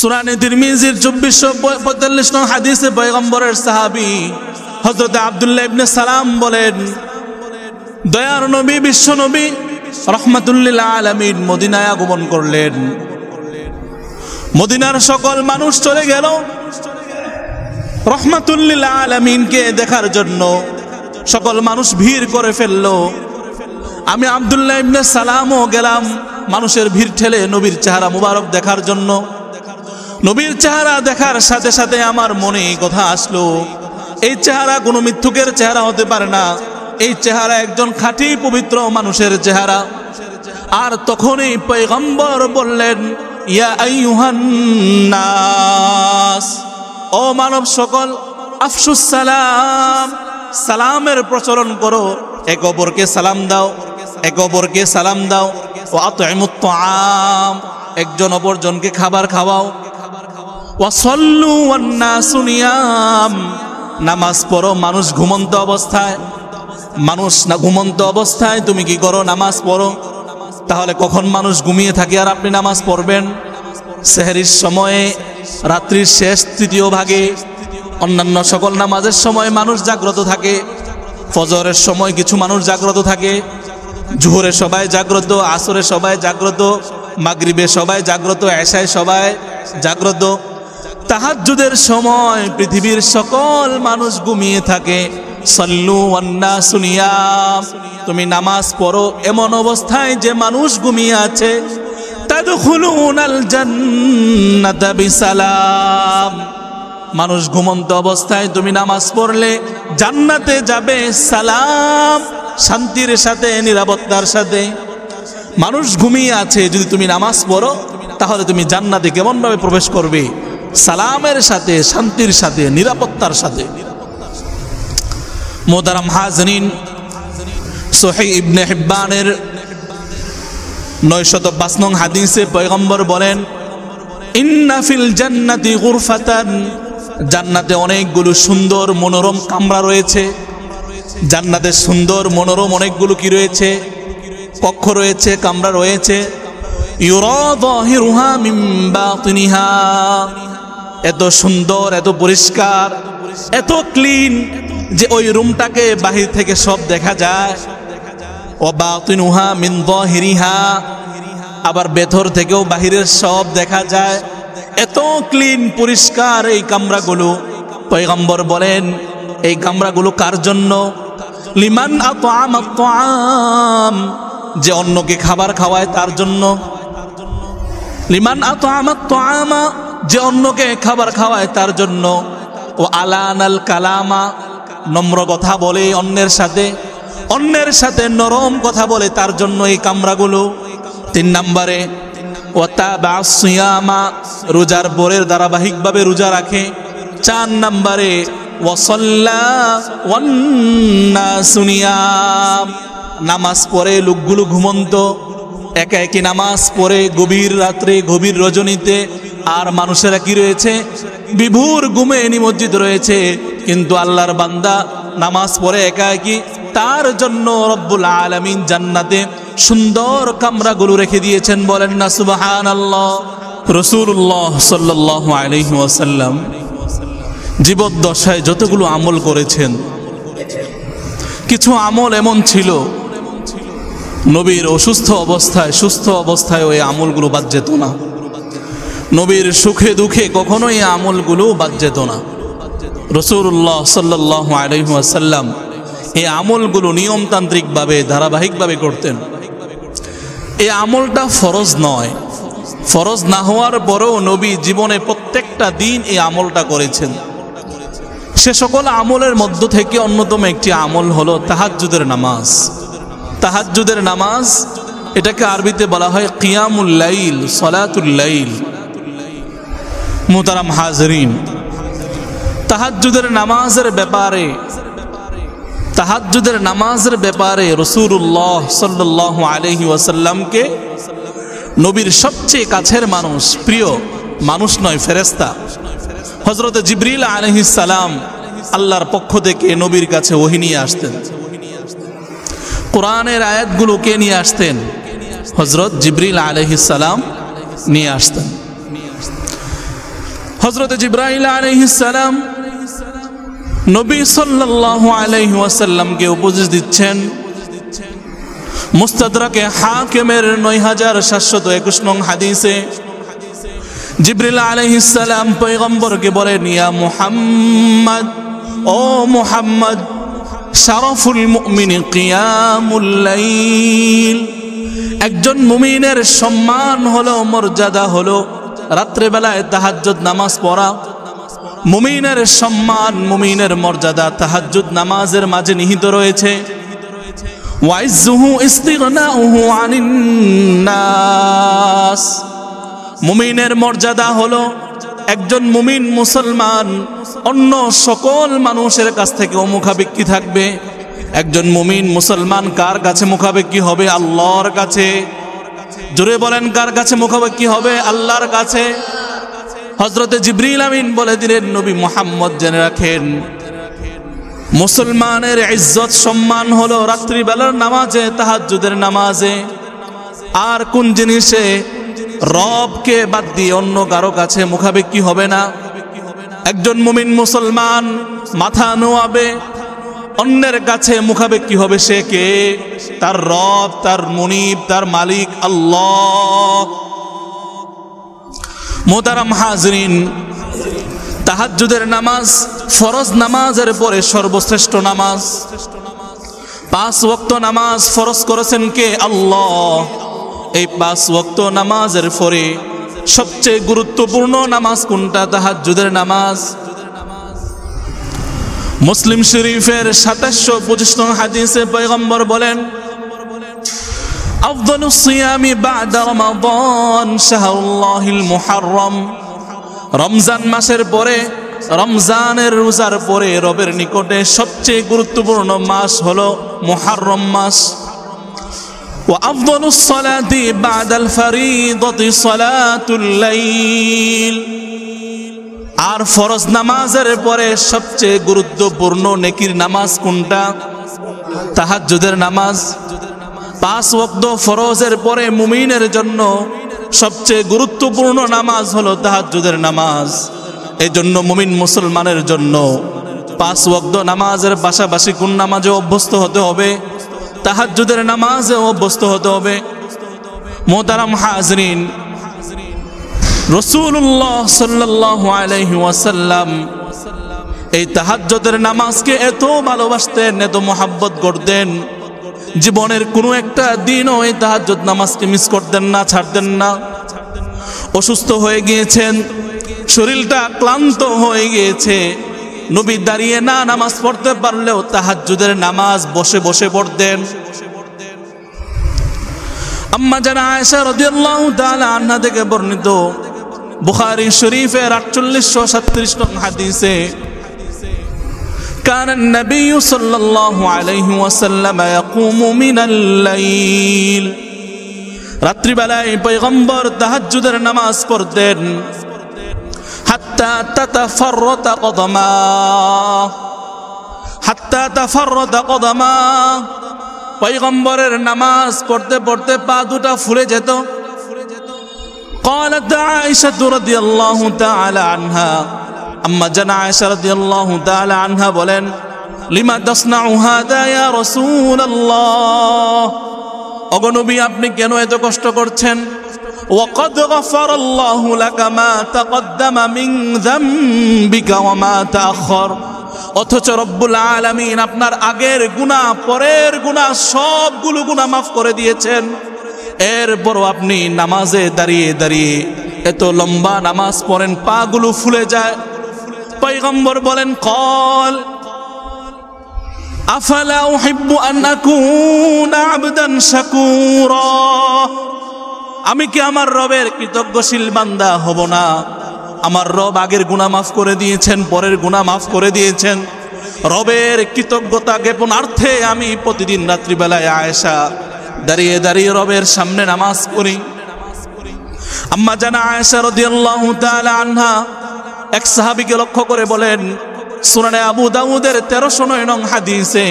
সুনানে তিরমিজির 2445 নং হাদিসে পয়গম্বরের সাহাবী হযরত আব্দুল্লাহ ইবনে সালাম বলেন, দয়ার নবী বিশ্ব নবী রাহমাতুল লিল আলামিন মদিনায় আগমন করলেন। মদিনার সকল মানুষ চলে গেল রাহমাতুল লিল আলামিনকে দেখার জন্য। সকল মানুষ ভিড় করে ফেলল। আমি আব্দুল্লাহ ইবনে সালামও গেলাম মানুষের ভিড় ঠেলে নবীর চেহারা মুবারক দেখার জন্য। নবীর চেহারা দেখার সাথে সাথে আমার মনে কথা আসলো, এই চেহারা কোনো মিথ্যুকের চেহারা হতে পারে না, এই চেহারা একজন খাঁটি পবিত্র মানুষের চেহারা। আর তখনই পয়গম্বর বললেন, ইয়া আইয়ুহান নাস, ও মানব সকল, আফশুস সালাম, সালামের প্রচলন করো, একে অপরকে সালাম দাও, একে অপরকে সালাম দাও। ও আতইমুত তাআম, একজন অপরজনকে খাবার খাওয়াও। ওয়াসাল্লু ওয়ান নাসু নিয়াম, নামাজ পড়ো মানুষ ঘুমন্ত অবস্থায়। মানুষ না ঘুমন্ত অবস্থায় তুমি কি করো? নামাজ পড়ো। তাহলে কখন মানুষ ঘুমিয়ে থাকে আর আপনি নামাজ পড়বেন? সেহরির সময়ে, রাত্রির শেষ তৃতীয় ভাগে, অন্যান্য সকল নামাজের সময় মানুষ জাগ্রত থাকে। ফজরের সময় কিছু মানুষ জাগ্রত থাকে, জোহরে সবাই জাগ্রত, আসরে সবাই জাগ্রত, মাগরিবে সবাই জাগ্রত, এশায় সবাই জাগ্রত। তাহাজ্জুদের সময় পৃথিবীর সকল মানুষ ঘুমিয়ে থাকে। সাল্লু ওয়ান নাসু নিয়াম, তুমি নামাজ পড়ো এমন অবস্থায় যে মানুষ ঘুমিয়ে আছে। তাদখুলুনাল জান্নাতা বিসালাম, মানুষ ঘুমন্ত অবস্থায় তুমি নামাজ পড়লে জান্নাতে যাবে সালাম, শান্তির সাথে, নিরাপত্তার সাথে। মানুষ ঘুমিয়ে আছে, যদি তুমি নামাজ পড়ো তাহলে তুমি জান্নাতে কেমন ভাবে প্রবেশ করবে? সালামের সাথে, শান্তির সাথে, নিরাপত্তার সাথে। মোহতারাম হাজরিন, সহিহ ইবনে হিব্বানের 905 নং হাদিসে পয়গম্বর বলেন, ইন্না ফিল জান্নাতি গুরফাতান, জান্নাতে অনেকগুলো সুন্দর মনোরম কামরা রয়েছে। জান্নাতে সুন্দর মনোরম অনেকগুলো কি রয়েছে? কক্ষ রয়েছে, কামরা রয়েছে। ইউরা যাহিরুহা মিন বাতিনিহা, এত সুন্দর, এত পরিষ্কার, এত ক্লিন যে ওই রুমটাকে বাহির থেকে সব দেখা যায়। ওয়া বাতিনুহা মিন যাহিরিহা, আবার ভেতর থেকেও বাহিরের সব দেখা যায়। এত ক্লিন, পরিষ্কার এই কামরাগুলো। পয়গম্বর বলেন, এই কামরাগুলো কার জন্য? লিমান আতআমাত তাআম, যে অন্যকে খাবার খাওয়ায় তার জন্য। লিমান আতআমাত তাআমা, যে অন্যকে খাবার খাওয়ায় তার জন্য। ও আলানাল কালামা, নম্র কথা বলে অন্যের সাথে, অন্যের সাথে নরম কথা বলে তার জন্য এই কামরাগুলো। 3 নম্বরে ওয়াতাবা'আস সিয়ামা, রোজার পরের ধারাবাহিকভাবে রোজা রাখে। 4 নম্বরে ওয়াসাল্লা ওয়ান নাসু নিয়াম, নামাজ পড়ে লোকগুলো ঘুমন্ত, একা একই নামাজ পড়ে গভীর রাত্রে, গভীর রজনীতে। আর মানুষেরা কি রয়েছে? বিভোর ঘুমে নিমজ্জিত রয়েছে। কিন্তু আল্লাহর বান্দা নামাজ পড়ে একা একই, তার জন্য রব্বুল আলামিন জান্নাতে সুন্দর কামরাগুলো রেখে দিয়েছেন। বলেন না সুবহানাল্লাহ। রাসূলুল্লাহ সাল্লাল্লাহু আলাইহি ওয়াসাল্লাম জীবদ্দশায় যতগুলো আমল করেছেন, কিছু আমল এমন ছিল নবীর অসুস্থ অবস্থায়, সুস্থ অবস্থায় ওই আমলগুলো বাদ যেত না। নবীর সুখে দুঃখে কখনো এই আমলগুলো বাদ যেত না। রাসূলুল্লাহ সাল্লাল্লাহু আলাইহি ওয়াসাল্লাম এই আমলগুলো নিয়মতান্ত্রিকভাবে, ধারাবাহিকভাবে করতেন। এই আমলটা ফরজ নয়, ফরজ না হওয়ার পরেও নবী জীবনে প্রত্যেকটা দিন এই আমলটা করেছেন। সে সকল আমলের মধ্য থেকে অন্যতম একটি আমল হলো তাহাজ্জুদের নামাজ। তাহাজ্জুদের নামাজ, এটাকে আরবিতে বলা হয় কিয়ামুল লাইল, সালাতুল লাইল। মুহতারাম হাজরিন, তাহাজ্জুদের নামাজের ব্যাপারে, তাহাজ্জুদের নামাজের ব্যাপারে রাসূলুল্লাহ সাল্লাল্লাহু আলাইহি ওয়াসাল্লামকে নবীর সবচেয়ে কাছের মানুষ, প্রিয় মানুষ নয়, ফেরেশতা হযরত জিবরিল আলাইহিস সালাম আল্লাহর পক্ষ থেকে নবীর কাছে ওহী নিয়ে আসতেন। কোরআনের আয়াতগুলো কে নিয়ে আসতেন? হযরত জিবরিল আলাইহিস সালাম নিয়ে আসতেন। হযরত জিবরাইল আলাইহিস সালাম নবী সাল্লাল্লাহু আলাইহি ওয়াসাল্লামকে উপদেশ দিচ্ছেন। মুস্তাদরাকে হাকিমের ৯৭২১ নং হাদিসে জিবরিল আলাইহিস সালাম পয়গম্বরকে বলেন, ইয়া মুহাম্মদ, ও মুহাম্মদ, শারাফুল মুমিনি কিয়ামুল লাইল, একজন মুমিনের সম্মান হলো, মর্যাদা হলো রাত্রে বেলায় তাহাজ্জুদ নামাজ পড়া। মুমিনের সম্মান, মুমিনের মর্যাদা তাহাজ্জুদ নামাজের মাঝে নিহিত রয়েছে। ওয়াইজ্জুহু ইস্তিগনাউহু আনিন নাস, মুমিনের মর্যাদা হলো একজন মুমিন মুসলমান অন্য সকল মানুষের কাছ থেকে মুখাপেক্ষী থাকবে। একজন মুমিন মুসলমান কার কাছে মুখাপেক্ষী হবে? আল্লাহর কাছে। জোরে বলেন, কার কাছে মুখাপেক্ষী হবে? আল্লাহর কাছে। হযরতে জিবরিল আমিন বলে দিলেন, নবী মুহাম্মদ জেনে রাখেন, মুসলমানের ইজ্জত সম্মান হলো রাত্রিবেলার নামাজে, তাহাজ্জুদের নামাজে। আর কোন জিনিসে? রবকে বাদ দিয়ে অন্য কারো কাছে মুখাপেক্ষী হবে না। একজন মুমিন মুসলমান মাথা নোয়াবে, অন্যের কাছে মুখাপেক্ষী হবে। সে কে? তার রব, তার মুনিব, তার মালিক আল্লাহ। মোহতারাম হাজরিন, তাহাজ্জুদের নামাজ ফরজ নামাজের পরে সর্বশ্রেষ্ঠ নামাজ। ৫ ওয়াক্ত নামাজ ফরজ করেছেন কে? আল্লাহ। এই ৫ ওয়াক্ত নামাজের পরে সবচেয়ে গুরুত্বপূর্ণ নামাজ কোনটা? তাহাজ্জুদের নামাজ। মুসলিম শরীফের ২৭২৫ নং হাদিসে পয়গম্বর বলেন, আফদালুস সিয়ামি বা'দা রমাদান শাহরুল্লাহিল মুহাররম, রমজান মাসের পরে, রমজানের রোজার পরে রবের নিকটে সবচেয়ে গুরুত্বপূর্ণ মাস হলো মুহাররম মাস। ওয়া আফদালুস সালাতি বা'দাল ফারিদাতি সালাতুল লাইল, আর ফরজ নামাজের পরে সবচেয়ে গুরুত্বপূর্ণ নেকির নামাজ কোনটা? তাহাজ্জুদের নামাজ। ৫ ওয়াক্ত ফরজের পরে মুমিনের জন্য সবচেয়ে গুরুত্বপূর্ণ নামাজ হলো তাহাজ্জুদের নামাজ। এই জন্য মুমিন মুসলমানের জন্য ৫ ওয়াক্ত নামাজের পাশাপাশি কোন নামাজে অভ্যস্ত হতে হবে? তাহাজ্জুদের নামাজে অভ্যস্ত হতে হবে। মোহতারাম হাজরিন, রাসূলুল্লাহ সাল্লাল্লাহু আলাইহি ওয়াসাল্লাম এই তাহাজ্জুদের নামাজকে এত ভালোবাসতেন, এত মহব্বত করতেন, জীবনের কোনো একটা দিনও এই তাহাজ্জুদ নামাজকে মিস করতেন না, ছাড়তেন না। অসুস্থ হয়ে গিয়েছেন, শরীরটা ক্লান্ত হয়ে গিয়েছে, নবী দাঁড়িয়ে না নামাজ পড়তে পারলেও তাহাজ্জুদের নামাজ বসে বসে পড়তেন। আম্মা জানা আয়েশা রাদিয়াল্লাহু তাআলা আনহা থেকে বর্ণিত বুখারী শরীফের ৪৮৩৭ নং হাদিসে, কানা নবী সাল্লাল্লাহু আলাইহি ওয়াসাল্লাম ইয়াকুমু মিনাল লাইল, রাত্রিবেলায় পয়গম্বর তাহাজ্জুদের নামাজ পড়তেন। হাত্তা তাতাফাররাতা কদমা, হাত্তা তাফাররাতা কদমা, পয়গম্বরের নামাজ পড়তে পড়তে পা দুটা ফুলে যেত। قالت عائشة رضي الله تعالى عنها, আম্মা জানা আয়েশা রাদিয়াল্লাহু তাআলা আনহা বলেন, লিমা তাসনাউ হাদা ইয়া রাসূলুল্লাহ, ওগো নবী আপনি কেন এত কষ্ট করছেন? ওয়াকাদ গাফারাল্লাহু লাকা মা তাকদ্দামা মিন যামবিকা ওয়া মা তাআখার, অথচ রব্বুল আলামিন আপনার আগের গুনাহ, পরের গুনাহ, সবগুলো গুনাহ মাফ করে দিয়েছেন। এরপরও আপনি নামাজে দাঁড়িয়ে দাঁড়িয়ে এত লম্বা নামাজ পড়েন, পা গুলো ফুলে যায়। পয়গম্বর বলেন, কল আফালা উহিব্বু আন আকুনা আবদান শাকুরা, আমি কি আমার রবের কৃতজ্ঞশীল বান্দা হব না? আমার রব আগের গুনাহ মাফ করে দিয়েছেন, পরের গুনাহ মাফ করে দিয়েছেন। রবের কৃতজ্ঞতা জ্ঞাপনার্থে আমি প্রতিদিন রাত্রিবেলায় আয়েশা দাঁড়িয়ে দাঁড়িয়ে রবের সামনে নামাজ পড়ি। আম্মা জানা আয়েশা রাদিয়াল্লাহু তাআলা আনহা এক সাহাবীকে লক্ষ্য করে বলেন, সুনানে আবু দাউদের ১৩০৯ নং হাদিসে,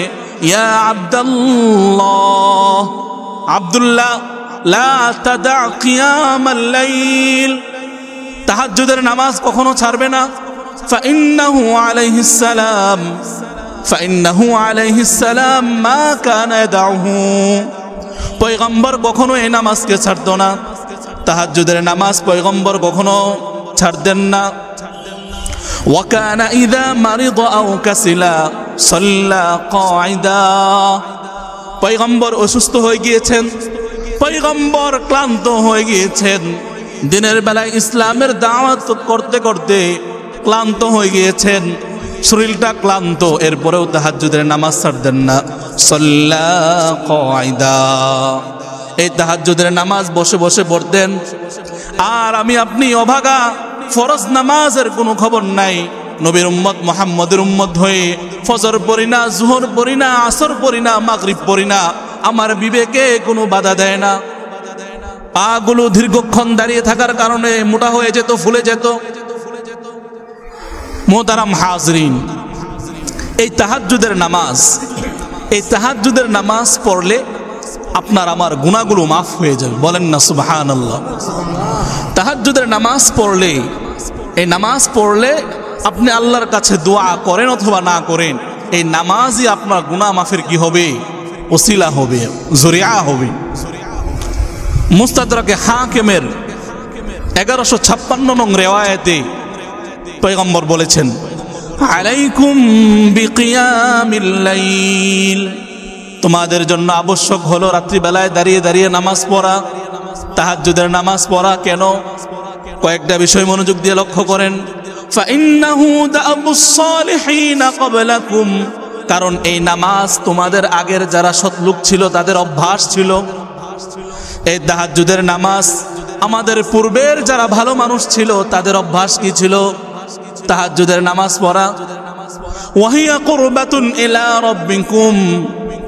ইয়া আব্দুল্লাহ, আব্দুল্লাহ, লা তাদা কিয়ামাল লাইল, তাহাজ্জুদের নামাজ কখনো ছাড়বে না। ফাইন্নাহু আলাইহিস সালাম মা কানা ইয়াদাহু, পয়গম্বর কখনো এই নামাজকে ছাড়তো না। তাহাজ্জুদের নামাজ পয়গম্বর কখনো ছাড়তেন না। ওয়া কানা ইযা মারিদা আও কাসিলা সাল্লা কাঈদা, পয়গম্বর অসুস্থ হয়ে গিয়েছেন, পয়গম্বর ক্লান্ত হয়ে গিয়েছেন, দিনের বেলায় ইসলামের দাওয়াত করতে করতে ক্লান্ত হয়ে গিয়েছেন, শরীরটা ক্লান্ত, এরপরেও তাহাজ্জুদের নামাজ ছাড়তেন না। সাল্লা কাঈদা, এই তাহাজ্জুদের নামাজ বসে বসে পড়তেন। আর আমি আপনি অভাগা, ফরজ নামাজের কোনো খবর নাই। নবীর উম্মত মুহাম্মদের উম্মত হয়ে ফজর পড়ি না, জোহর পড়ি না, আসর পড়ি না, মাগরিব পড়ি না, আমার বিবেকে কোনো বাধা দেয় না। পাগুলো দীর্ঘক্ষণ দাঁড়িয়ে থাকার কারণে মোটা হয়ে যেত, ফুলে যেত। মোহতারাম হাজরিন, এই তাহাজ্জুদের নামাজ পড়লে আপনার আমার গুনাহগুলো মাফ হয়ে যাবে। বলেন না সুবহানাল্লাহ। তাহাজ্জুদের নামাজ পড়লে, এই নামাজ পড়লে আপনি আল্লাহর কাছে দোয়া করেন অথবা না করেন, এই নামাজই আপনার গুনাহ মাফের কি হবে? ওসিলা হবে, জরিয়া হবে। মুস্তাদরাকে হাকিমের 1156 নং রিওয়ায়াতে পয়গম্বর বলেছেন, আলাইকুম বিকিয়ামিল লাইল, তোমাদের জন্য আবশ্যক হলো রাত্রিবেলায় দাঁড়িয়ে দাঁড়িয়ে নামাজ পড়া, তাহাজ্জুদের নামাজ পড়া। কেন? কয়েকটা বিষয় মনোযোগ দিয়ে লক্ষ্য করেন। ফাইন্নাহু দাআবুস সালিহিনা ক্বাবলাকুম, কারণ এই নামাজ তোমাদের আগের যারা সৎলোক ছিল তাদের অভ্যাস ছিল। এই তাহাজ্জুদের নামাজ আমাদের পূর্বের যারা ভালো মানুষ ছিল তাদের অভ্যাস কি ছিল? তাহাজ্জুদের নামাজ পড়া। ওয়াহিয়া কুরবাতুন ইলা রাব্বিকুম,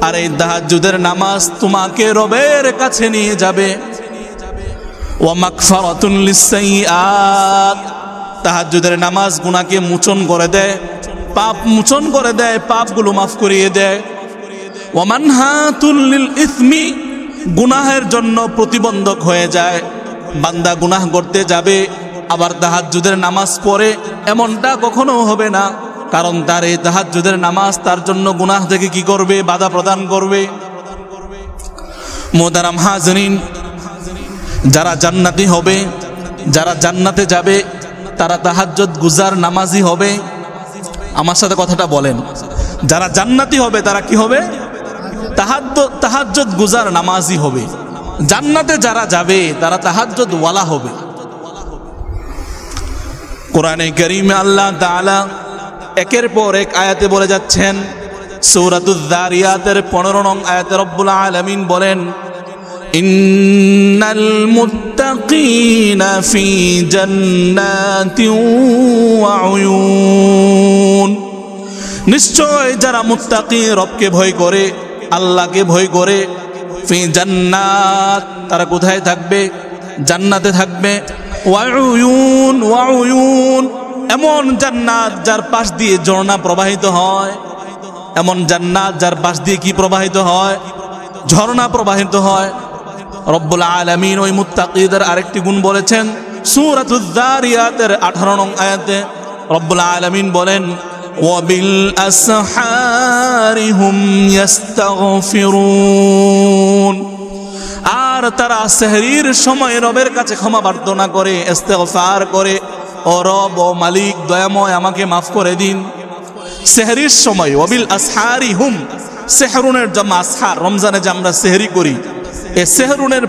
আর এই তাহাজ্জুদের নামাজ তোমাকে রবের কাছে নিয়ে যাবে। ওয়া মাগফিরাতুন লিস-সাইয়্যাত, তাহাজ্জুদের নামাজ গুনাহকে মোচন করে দেয়, পাপ মোচন করে দেয়, পাপগুলো মাফ করিয়ে দেয়। ওয়া মানহাতুল লিল ইসমি, গুনাহের জন্য প্রতিবন্ধক হয়ে যায়। বান্দা গুনাহ করতে যাবে আবার তাহাজ্জুদের নামাজ পড়ে, এমনটা কখনো হবে না, কারণ তার এই তাহাজ্জুদের নামাজ তার জন্য গুনাহ থেকে কি করবে? বাধা প্রদান করবে। মুহতারাম হাজরিন, যারা জান্নাতি হবে, যারা জান্নাতে যাবে, তারা তাহাজ্জুদ গুজার নামাজি হবে। আমার সাথে কথাটা বলেন, যারা জান্নাতি হবে তারা কি হবে? তাহাজ্জুদ গুজার নামাজি হবে। জান্নাতে যারা যাবে তারা তাহাজ্জুদ ওয়ালা হবে। কোরআনে কারীমে আল্লাহ তাআলা একের পর এক আয়াতে বলে যাচ্ছেন। সূরাতুয যারিয়াতের 15 নং আয়াতে রব্বুল আলামিন বলেন, ইন্নাল মুত্তাকিনা ফি জান্নাতিন ওয়া উয়ুন, নিশ্চয় যারা মুত্তাকি, রবকে ভয় করে, আল্লাহকে ভয় করে, ফি জান্নাত, তারা কোথায় থাকবে? জান্নাতে থাকবে। ওয়া উয়ুন, ওয়া উয়ুন, এমন জান্নাত যার পাশ দিয়ে ঝর্ণা প্রবাহিত হয়, এমন জান্নাত যার পাশ দিয়ে কি প্রবাহিত হয়? ঝর্ণা প্রবাহিত হয়। রব্বুল আলামিন ওই মুত্তাকিদের আরেকটি গুণ বলেছেন সূরাতুয যারিয়াতের 18 নং আয়াতে। রব্বুল আলামিন বলেন, ওয়াবিল আসহারি হুম ইস্তাগফিরুন, আর তারা সেহরির সময় রবের কাছে ক্ষমা প্রার্থনা করে, ইস্তিগফার করে, ও রব, ও মালিক দয়াময়, আমাকে মাফ করে দিন। সেহরির সময়, ওয়াবিল আসহারি হুম, সেহরুনের জামা আসহার, রমজানে যে আমরা সেহরি করি, এই সেহরুনের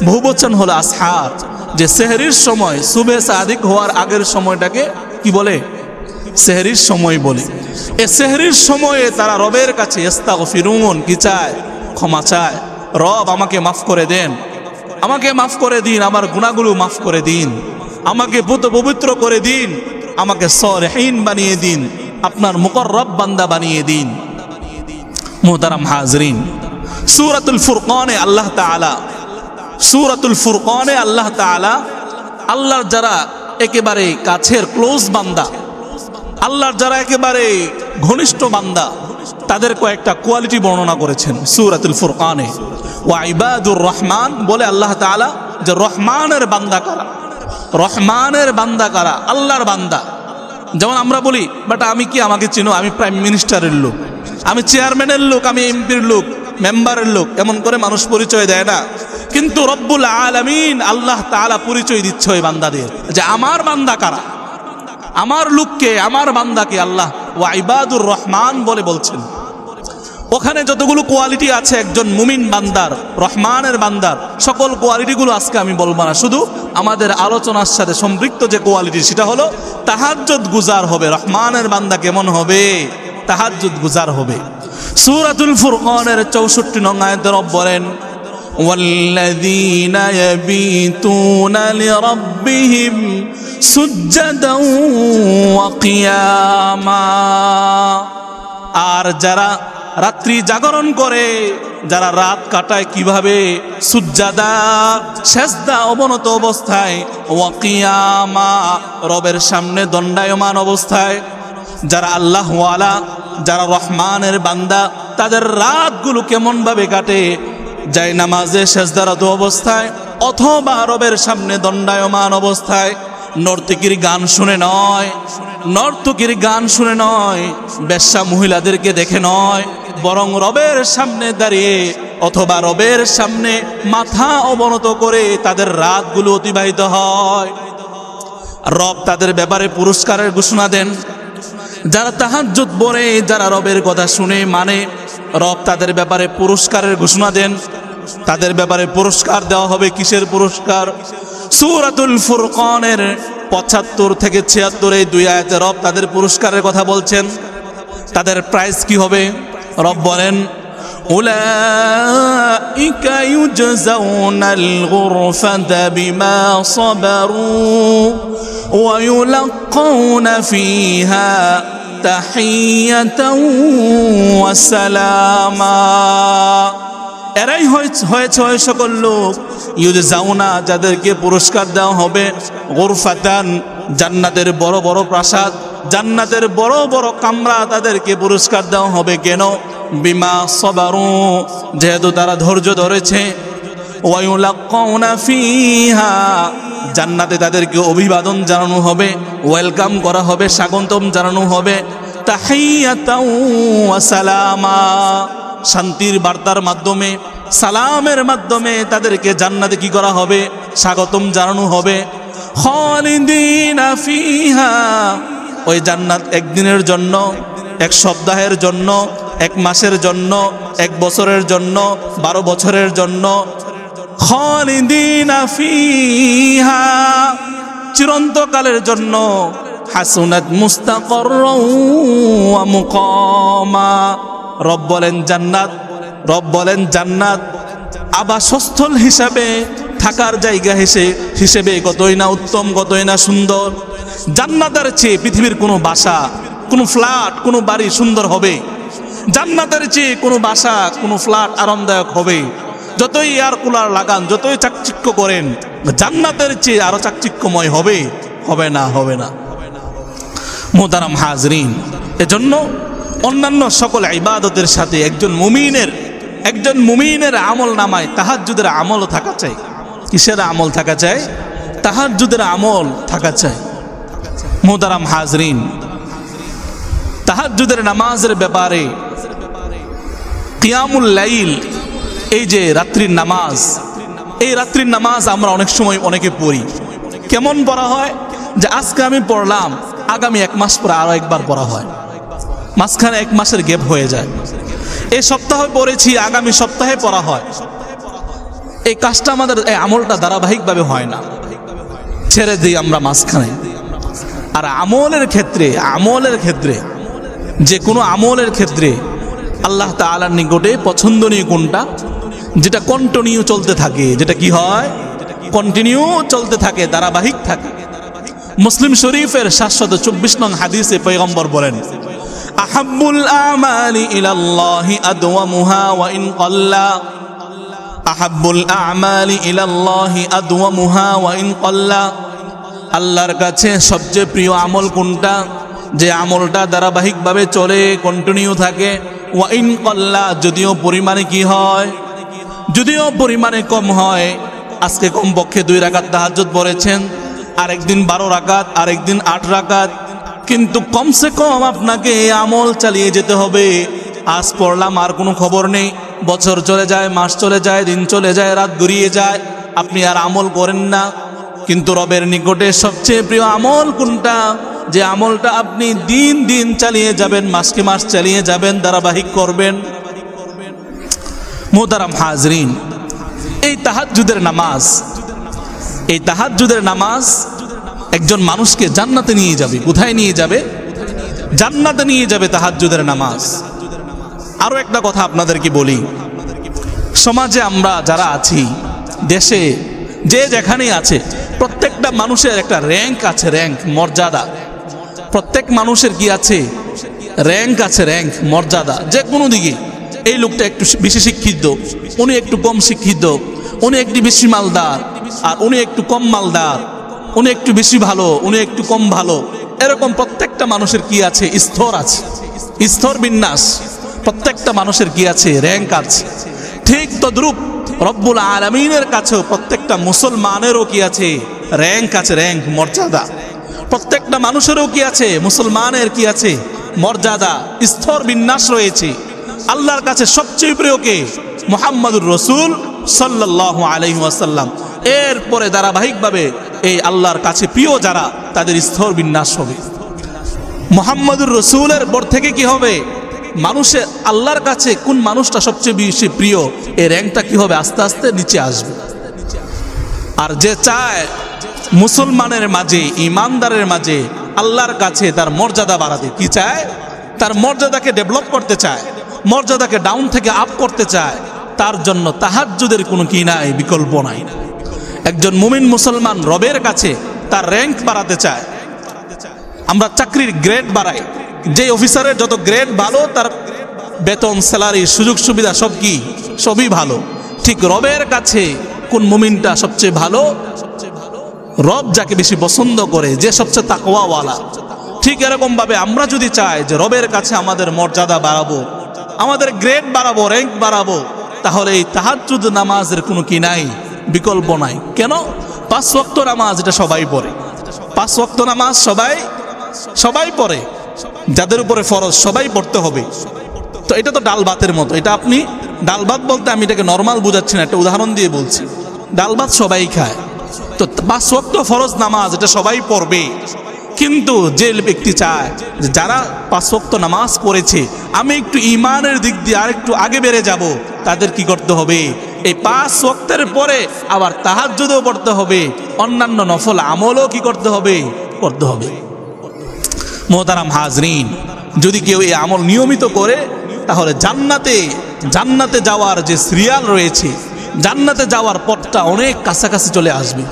বহুবচন হলো আসহার। যে সেহরির সময়, সুবহে সাদিক হওয়ার আগের সময়টাকে কি বলে? সেহরির সময় বলে। এই সেহরির সময়ে তারা রবের কাছে ইস্তাগফিরুন, কি চায়? ক্ষমা চায়। রব, আমাকে মাফ করে দেন, আমাকে মাফ করে দিন, আমার গুনাহগুলো মাফ করে দিন, আমাকে পবিত্র করে দিন, আমাকে সালেহিন বানিয়ে দিন, আপনার মুকররব বান্দা বানিয়ে দিন। মুহতারাম হাজরিন, সূরাতুল ফুরকানে আল্লাহ তাআলা, সূরাতুল ফুরকানে আল্লাহ তাআলা আল্লাহর যারা একেবারে কাছের ক্লোজ বান্দা, আল্লাহর যারা একেবারে ঘনিষ্ঠ বান্দা, তাদের কয়েকটা কোয়ালিটি বর্ণনা করেছেন সূরাতুল ফুরকানে। ওয়া ইবাদুর রহমান বলে আল্লাহ তাআলা যে রহমানের বান্দা কারা, রহমানের বান্দা কারা? আল্লাহর বান্দা। যেমন আমরা বলি, বাট আমি কি, আমাকে চিনো, আমি প্রাইম মিনিস্টারের লোক, আমি চেয়ারম্যানের লোক, আমি এমপির লোক, মেম্বারের লোক, এমন করে মানুষ পরিচয় দেয় না। কিন্তু রব্বুল আলামিন আল্লাহ তাআলা পরিচয় দিচ্ছে ওই বান্দাদের যে আমার বান্দা কারা, আমার লোককে, আমার বান্দাকে আল্লাহ ওয়া ইবাদুর রহমান বলে বলছেন। ওখানে যতগুলো কোয়ালিটি আছে একজন মুমিন বান্দার, রহমানের বান্দার, সকল কোয়ালিটিগুলো আজকে আমি বলবো না, শুধু আমাদের আলোচনার সাথে সম্পৃক্ত যে কোয়ালিটি সেটা হলো তাহাজ্জুদ গুজার হবে। রহমানের বান্দা কেমন হবে? তাহাজ্জুদ গুজার হবে। সূরাতুল ফুরকানের 64 নং আয়াতে রব বলেন, ওয়াল্লাযীনা ইয়াবিতুনা লিরাব্বিহিম সুজ্জাদান ওয়া কিয়ামা। আর যারা রাত্রি জাগরণ করে, যারা রাত কাটায় কিভাবে? সুজ্জাদা, সেজদা, অবনত অবস্থায়, ওয়া কিয়ামা, রবের সামনে দণ্ডায়মান অবস্থায়। যারা আল্লাহ ওয়ালা, যারা রহমানের বান্দা, তাদের রাতগুলো কেমন ভাবে কাটে? যায় নামাজে সেজদারত অবস্থায় অথবা রবের সামনে দণ্ডায়মান অবস্থায়। নর্তকীর গান শুনে নয়, নর্তকীর গান শুনে নয়, বেশ্যা মহিলাদেরকে দেখে নয়, বরং রবের সামনে দাঁড়িয়ে অথবা রবের সামনে মাথা অবনত করে তাদের রাতগুলো অতিবাহিত হয়। রব তাদের ব্যাপারে পুরস্কারের ঘোষণা দেন। যারা তাহাজ্জুদ পড়ে, যারা রবের কথা শুনে মানে, রব তাদের ব্যাপারে পুরস্কারের ঘোষণা দেন। তাদের ব্যাপারে পুরস্কার দেওয়া হবে। কিসের পুরস্কার? সূরাতুল ফুরকানের 75 থেকে 76 এই 2 আয়াতে রব তাদের পুরস্কারের কথা বলছেন। তাদের প্রাইজ কি হবে? রব বলেন, উলাইকা ইউজজাউনাল গুরফাতা বিমা সাবারু ওয়া ইউলাক্কাউনা ফিহা তাহিয়াতাও ওয়া সালামা। এরাই হয়েছে ওই সকল লোক, ইউজজাউনা, যাদেরকে পুরস্কার দেওয়া হবে, গুরফাতান, জান্নাতের বড় বড় প্রাসাদ, জান্নাতের বড় বড় কামরা, তাদেরকে পুরস্কার দেওয়া হবে। কেন? বিমা সাবারু, যেহেতু তারা ধৈর্য ধরেছে। ওয়া ইউলাক্কাউনা ফিহা, জান্নাতে তাদেরকে অভিবাদন জানানো হবে, ওয়েলকাম করা হবে, স্বাগতম জানানো হবে। তাহিয়াতাও ওয়া সালামা, শান্তির বার্তার মাধ্যমে, সালামের মাধ্যমে তাদেরকে জান্নাতে কি করা হবে? স্বাগতম জানানো হবে। খালিদিনা ফিহা, ওই জান্নাত একদিনের জন্য, এক সপ্তাহের জন্য, এক মাসের জন্য, এক বছরের জন্য, 12 বছরের জন্য। খালিদিনা ফিহা, চিরন্তকালের জন্য। হাসুনাত মুস্তাকাররাও ওয়া মুকামা, রব বলেন জান্নাত, রব বলেন জান্নাত আবাসস্থল হিসাবে, থাকার জায়গা হিসেবে কতই না উত্তম, কতই না সুন্দর। জান্নাতের চেয়ে পৃথিবীর কোনো বাসা, কোনো ফ্ল্যাট, কোনো বাড়ি সুন্দর হবে? জান্নাতের চেয়ে কোনো বাসা, কোনো ফ্ল্যাট আরামদায়ক হবে? যতই এয়ার কুলার লাগান, যতই চাকচিক্য করেন, জান্নাতের চেয়ে আরো চাকচিক্যময় হবে? হবে না, হবে না। মুহতারাম হাজরিন, এজন্য অন্যান্য সকল ইবাদতের সাথে একজন মুমিনের আমল নামায় তাহাজ্জুদের আমলও থাকা চাই। কিসের আমল থাকা চাই? তাহাজ্জুদের আমল থাকা চাই। মুহতারাম হাজরিন, তাহাজ্জুদের নামাজের ব্যাপারে, কিয়ামুল লাইল, এই যে রাত্রির নামাজ, এই রাত্রির নামাজ আমরা অনেক সময় অনেকে পড়ি। কেমন পড়া হয়? যে আজকে আমি পড়লাম, আগামী 1 মাস পরে আরো একবার পড়া হয়, মাঝখানে 1 মাসের গ্যাপ হয়ে যায়। এই সপ্তাহে পড়েছি, আগামী সপ্তাহে পড়া হয়। এই কাজটা আমাদের, এই আমলটা ধারাবাহিকভাবে হয় না, ছেড়ে দিই আমরা মাঝখানে। আর আমলের ক্ষেত্রে যে কোনো আমলের ক্ষেত্রে আল্লাহ তাআলার নিকটে পছন্দনীয় কোনটা? যেটা কন্টিনিউ চলতে থাকে, যেটা কি হয়? কন্টিনিউ চলতে থাকে, ধারাবাহিক থাকে। মুসলিম শরীফের 724 নং হাদিসে পয়গম্বর বলেন, আহাব্বুল আমালি ইলাল্লাহি আদওয়ামুহা ওয়া ইন ক্বাল্লা। আহাব্বুল আমালি ইলাল্লাহি আদওয়ামুহা ওয়া ইন ক্বাল্লা, আল্লাহর কাছে সবচেয়ে প্রিয় আমল কোনটা? যে আমলটা ধারাবাহিকভাবে চলে, কন্টিনিউ থাকে। ওয়া ইন ক্বাল্লা, যদিও পরিমাণে কি হয়? যদিও পরিমাণে কম হয়। আজকে কমপক্ষে 2 রাকাত তাহাজ্জুদ পড়েছেন, আরেকদিন 12 রাকাত, আরেকদিন 8 রাকাত, কিন্তু কমসে কম আপনাকে আমল চালিয়ে যেতে হবে। আজ পড়লাম আর কোনো খবর নেই, বছর চলে যায়, মাস চলে যায়, দিন চলে যায়, রাত গড়িয়ে যায়, আপনি আর আমল করেন না। কিন্তু রবের নিকটে সবচেয়ে প্রিয় আমল কোনটা? যে আমলটা আপনি দিন দিন চালিয়ে যাবেন, মাসকে মাস চালিয়ে যাবেন, ধারাবাহিক করবেন। মোহতারাম হাজরিন, এই তাহাজ্জুদের নামাজ, এই তাহাজ্জুদের নামাজ একজন মানুষকে জান্নাতে নিয়ে যাবে। কোথায় নিয়ে যাবে? জান্নাতে নিয়ে যাবে তাহাজ্জুদের নামাজ। আরো একটা কথা আপনাদেরকে বলি, সমাজে আমরা যারা আছি, দেশে যে যেখানেই আছে, প্রত্যেকটা মানুষের একটা র্যাঙ্ক আছে, র্যাঙ্ক, মর্যাদা। প্রত্যেক মানুষের কি আছে? র্যাঙ্ক আছে, র্যাঙ্ক, মর্যাদা, যে কোনো দিকে। এই লোকটা একটু বেশি শিক্ষিত, উনি একটু কম শিক্ষিত, উনি একটু বেশি মালদার, আর উনি একটু কম মালদার, উনি একটু বেশি ভালো, উনি একটু কম ভালো। এরকম প্রত্যেকটা মানুষের কি আছে? স্তর আছে, স্তর বিন্যাস। প্রত্যেকটা মানুষের কি আছে? র্যাঙ্ক আছে। ঠিক তদ্রূপ রব্বুল আলামিনের কাছেও প্রত্যেকটা মুসলমানেরও কি আছে? র্যাঙ্ক আছে, র্যাঙ্ক, মর্যাদা। প্রত্যেকটা মানুষেরও কি আছে? মুসলমানের কি আছে? মর্যাদা, স্তর বিন্যাস রয়েছে। আল্লাহর কাছে সবচেয়ে প্রিয় কে? মুহাম্মদুর রাসূল সাল্লাল্লাহু আলাইহি ওয়াসাল্লাম। এরপরে ধারাবাহিকভাবে এই আল্লাহর কাছে প্রিয় যারা, তাদের স্তর বিন্যাস হবে। মুহাম্মদুর রাসূলের পর থেকে কি হবে? মানুষের আল্লাহর কাছে কোন মানুষটা সবচেয়ে বেশি প্রিয়, এই র্যাঙ্কটা কি হবে? আস্তে আস্তে নিচে আসবে। আর যে চায় মুসলমানের মাঝে, ইমানদারের মাঝে আল্লাহর কাছে তার মর্যাদা বাড়াতে, কি চায়? তার মর্যাদাকে ডেভেলপ করতে চায়, মর্যাদাকে ডাউন থেকে আপ করতে চায়, তার জন্য তাহাজ্জুদের কোনো কি নাই, বিকল্প নাই। একজন মুমিন মুসলমান রবের কাছে তার র্যাঙ্ক বাড়াতে চায়। আমরা চাকরির গ্রেড বাড়াই, যে অফিসারের যত গ্রেড ভালো, তার বেতন, স্যালারি, সুযোগ সুবিধা সব কি? সবই ভালো। ঠিক রবের কাছে কোন মুমিনটা সবচেয়ে ভালো? রব যাকে বেশি পছন্দ করে, যে সবচেয়ে তাকওয়াওয়ালা। ঠিক এরকম ভাবে আমরা যদি চাই যে রবের কাছে আমাদের মর্যাদা বাড়াবো, আমাদের গ্রেড বাড়াবো, র্যাঙ্ক বাড়াবো, তাহলে এই তাহাজ্জুদ নামাজের কোনো কি নাই, বিকল্প নাই। কেন? 5 ওয়াক্ত নামাজ এটা সবাই পড়ে। 5 ওয়াক্ত নামাজ সবাই পড়ে, যাদের উপরে ফরজ সবাই পড়তে হবে। তো এটা তো ডাল ভাতের মতো। এটা আপনি ডাল ভাত বলতে আমি এটাকে নর্মাল বুঝাচ্ছি না, একটা উদাহরণ দিয়ে বলছি। ডাল ভাত সবাই খায়, তো 5 ওয়াক্ত ফরজ নামাজ এটা সবাই পড়বে। কিন্তু যে ব্যক্তি চায় যে যারা 5 ওয়াক্ত নামাজ পড়েছে, আমি একটু ইমানের দিক দিয়ে আর একটু আগে বেড়ে যাব, তাদের কি করতে হবে? এই 5 ওয়াক্তের পরে আবার তাহাজ্জুদও পড়তে হবে, অন্যান্য নফল আমলও কি করতে হবে? করতে হবে। মোহতারাম হাজরিন, যদি কেউ এই আমল নিয়মিত করে, তাহলে জান্নাতে যাওয়ার যে সিরিয়াল রয়েছে, জান্নাতে যাওয়ার পথটা অনেক কাছাকাছি চলে আসবে।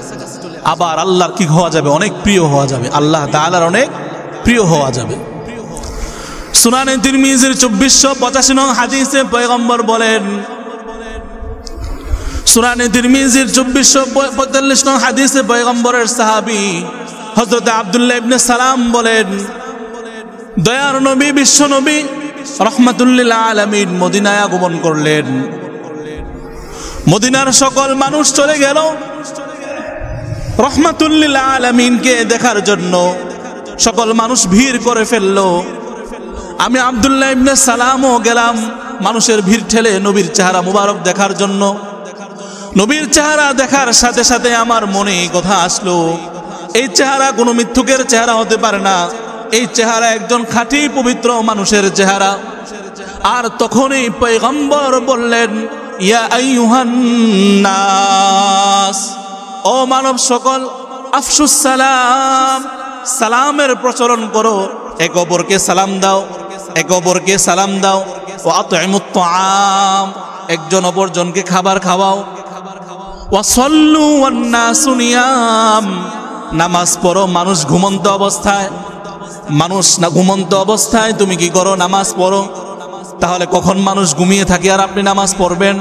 আবার আল্লাহর কি হওয়া যাবে? অনেক প্রিয় হওয়া যাবে, আল্লাহ তাআলার অনেক প্রিয় হওয়া যাবে। সুনানে তিরমিজির 2485 নং হাদিসে পয়গম্বর বলেন, সুনানে তিরমিজির 2445 নং হাদিসে পয়গম্বরের সাহাবী হযরত আব্দুল্লাহ ইবনে সালাম বলেন, দয়ার নবী, বিশ্ব নবী রাহমাতুল লিল আলামিন মদিনায় আগমন করলেন। মদিনার সকল মানুষ চলে গেল রাহমাতুল লিল আলামিনকে দেখার জন্য। সকল মানুষ ভিড় করে ফেলল। আমি আব্দুল্লাহ ইবনে সালামও গেলাম মানুষের ভিড় ঠেলে নবীর চেহারা মুবারক দেখার জন্য। নবীর চেহারা দেখার সাথে সাথে আমার মনে কথা আসলো, এই চেহারা কোনো মিথ্যুকের চেহারা হতে পারে না, এই চেহারা একজন খাঁটি পবিত্র মানুষের চেহারা। আর তখনই পয়গম্বর বললেন, ইয়া আইয়ুহান নাস, ও মানব সকল, আফশুস সালাম, সালামের প্রচলন করো, একে অপরকে সালাম দাও, একে অপরকে সালাম দাও। ওয়া আতইমুত তাআম, একজন অপরজনকে খাবার খাওয়াও। ওয়া সাল্লু ওয়ান নাসু নিয়াম, নামাজ পড়ো মানুষ ঘুমন্ত অবস্থায়। মানুষ না ঘুমন্ত অবস্থায় তুমি কি করো? নামাজ পড়ো। তাহলে কখন মানুষ ঘুমিয়ে থাকে আর আপনি নামাজ পড়বেন?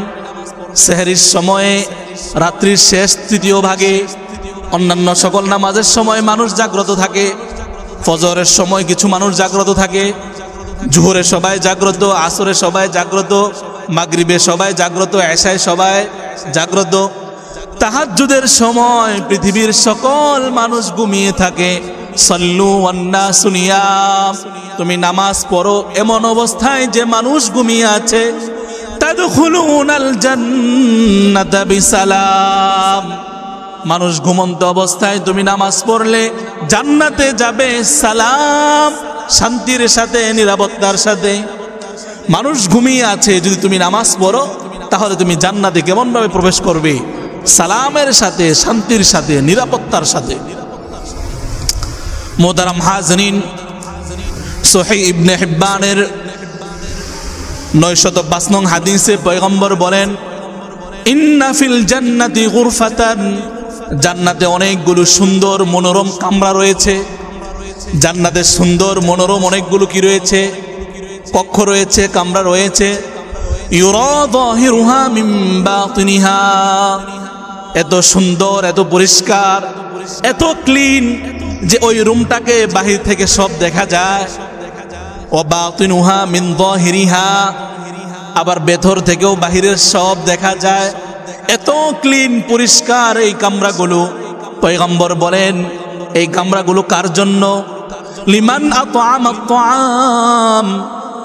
সেহরির সময়ে, রাত্রির শেষ তৃতীয় ভাগে, অন্যান্য সকল নামাজের সময় মানুষ জাগ্রত থাকে। ফজরের সময় কিছু মানুষ জাগ্রত থাকে, জোহরে সবাই জাগ্রত, আসরে সবাই জাগ্রত, মাগরিবে সবাই জাগ্রত, এশায় সবাই জাগ্রত। তাহাজ্জুদের সময় পৃথিবীর সকল মানুষ ঘুমিয়ে থাকে। সাল্লু ওয়ান্নাসু নিয়াম, তুমি নামাজ পড়ো এমন অবস্থায় যে মানুষ ঘুমিয়ে আছে। তাদখুলুনাল জান্নাতা বিসালাম, মানুষ ঘুমন্ত অবস্থায় তুমি নামাজ পড়লে জান্নাতে যাবে সালাম, শান্তির সাথে, নিরাপত্তার সাথে। মানুষ ঘুমিয়ে আছে, যদি তুমি নামাজ পড়ো তাহলে তুমি জান্নাতে কেমন ভাবে প্রবেশ করবে? সালামের সাথে, শান্তির সাথে, নিরাপত্তার সাথে। মোহতারাম হাজরিন, সহিহ ইবনে হিব্বানের 905 নং হাদিসে পয়গম্বর বলেন, ইন্না ফিল জান্নাতি গুরফাতান, জান্নাতে অনেকগুলো সুন্দর মনোরম কামরা রয়েছে। জান্নাতে সুন্দর মনোরম অনেকগুলো কি রয়েছে? কক্ষ রয়েছে, কামরা রয়েছে। ইউরা যাহিরুহা মিন বাতিনিহা, এত সুন্দর, এত পরিষ্কার, এত ক্লিন যে ওই রুমটাকে বাহির থেকে সব দেখা যায়। ওয়া বাতিনুহা মিন যাহিরিহা, আবার ভেতর থেকেও বাহিরের সব দেখা যায়। এত ক্লিন, পরিষ্কার এই কামরাগুলো। পয়গম্বর বলেন, এই কামরাগুলো কার জন্য? লিমান আতআমাত তাআম,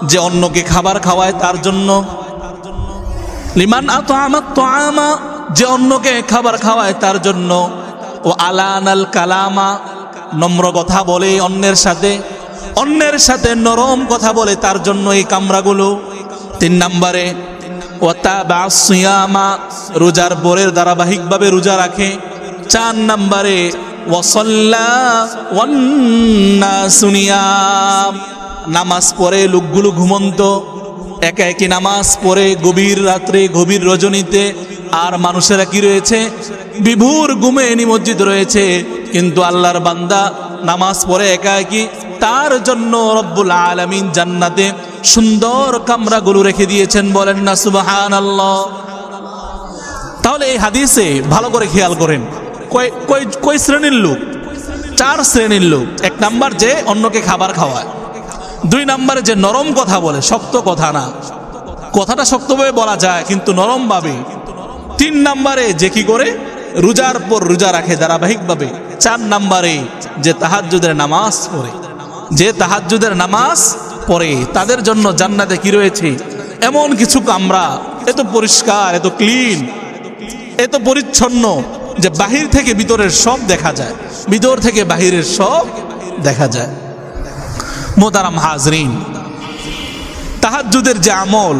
যে অন্যকে খাবার খাওয়ায় তার জন্য। লিমান আতআমাত তাআমা, যে অন্যকে খাবার খাওয়ায় তার জন্য। ও আলানাল কালামা, নম্র কথা বলে অন্যের সাথে, অন্যের সাথে নরম কথা বলে তার জন্য এই কামরাগুলো। 3 নম্বরে ওয়াতাবা সিয়ামা, রোজার পরের ধারাবাহিকভাবে রোজা রাখে। 4 নম্বরে ওয়াসাল্লা ওয়ান্নাসু নিয়াম, নামাজ পড়ে লোকগুলো ঘুমন্ত, একা একই নামাজ পড়ে গভীর রাত্রে, গভীর রজনীতে। আর মানুষেরা কি রয়েছে? বিভোর ঘুমে নিমজ্জিত রয়েছে। কিন্তু আল্লাহর বান্দা নামাজ পড়ে একা একই, তার জন্য রব্বুল আলামিন জান্নাতে সুন্দর কামরাগুলো রেখে দিয়েছেন। বলেন না সুবহানাল্লাহ। তাহলে এই হাদিসে ভালো করে খেয়াল করেন, কয় শ্রেণীর লোক? 4 শ্রেণীর লোক। 1 নাম্বার যে অন্যকে খাবার খাওয়ায়। 2 নাম্বারে যে নরম কথা বলে, শক্ত কথা না, কথাটা শক্তভাবে বলা যায় কিন্তু নরম ভাবে। 3 নাম্বারে যে কি করে? রোজার পর রোজা রাখে ধারাবাহিকভাবে। 4 নাম্বারে যে তাহাজ্জুদের নামাজ পড়ে, যে তাহাজ্জুদের নামাজ পড়ে, তাদের জন্য জান্নাতে কি রয়েছে? এমন কিছু কামরা, এত পরিষ্কার, এত ক্লিন, এত পরিচ্ছন্ন যে বাহির থেকে ভিতরের সব দেখা যায়, ভিতর থেকে বাহিরের সব দেখা যায়। মোহতারাম হাজরিন, তাহাজ্জুদের যে আমল,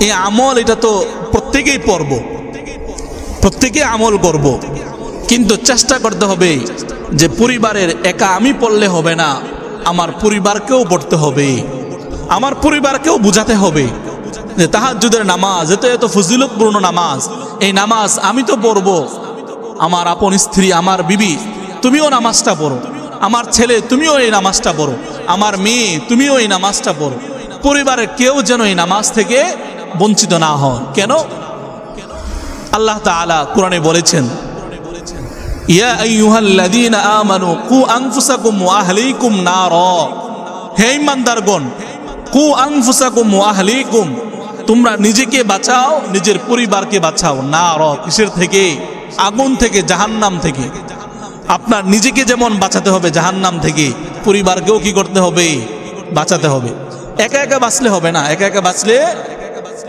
এই আমল এটা তো প্রত্যেকেই পড়ব, প্রত্যেকে আমল করব, কিন্তু চেষ্টা করতে হবে যে পরিবারের একা আমি পড়লে হবে না, আমার পরিবারকেও পড়তে হবে, আমার পরিবারকেও বুঝাতে হবে যে তাহাজ্জুদের নামাজ এত ফজিলতপূর্ণ নামাজ। এই নামাজ আমি তো পড়ব, আমার আপন স্ত্রী, আমার বিবি তুমিও নামাজটা পড়ো, আমার ছেলে তুমিও এই নামাজটা পড়ো, আমার মেয়ে তুমিও এই নামাজটা পড়ো। পরিবারের কেউ যেন এই নামাজ থেকে বঞ্চিত না হয়। কেন? আল্লাহ তাআলা কোরআনে বলেছেন, ইয়া আইয়ুহাল্লাযীনা আমানু কু আনফুসাকুম ওয়া আহলিকুম নারা, হে ঈমানদারগণ, কু আনফুসাকুম ওয়া আহলিকুম, তোমরা নিজেকে বাঁচাও, নিজের পরিবারকে বাঁচাও। নারা, কিসের থেকে? আগুন থেকে, জাহান্নাম থেকে। আপনার নিজেকে যেমন বাঁচাতে হবে জাহান্নাম থেকে, পরিবারকেও কি করতে হবে? বাঁচাতে হবে। একা একা বাঁচলে হবে না। একা একা বাঁচলে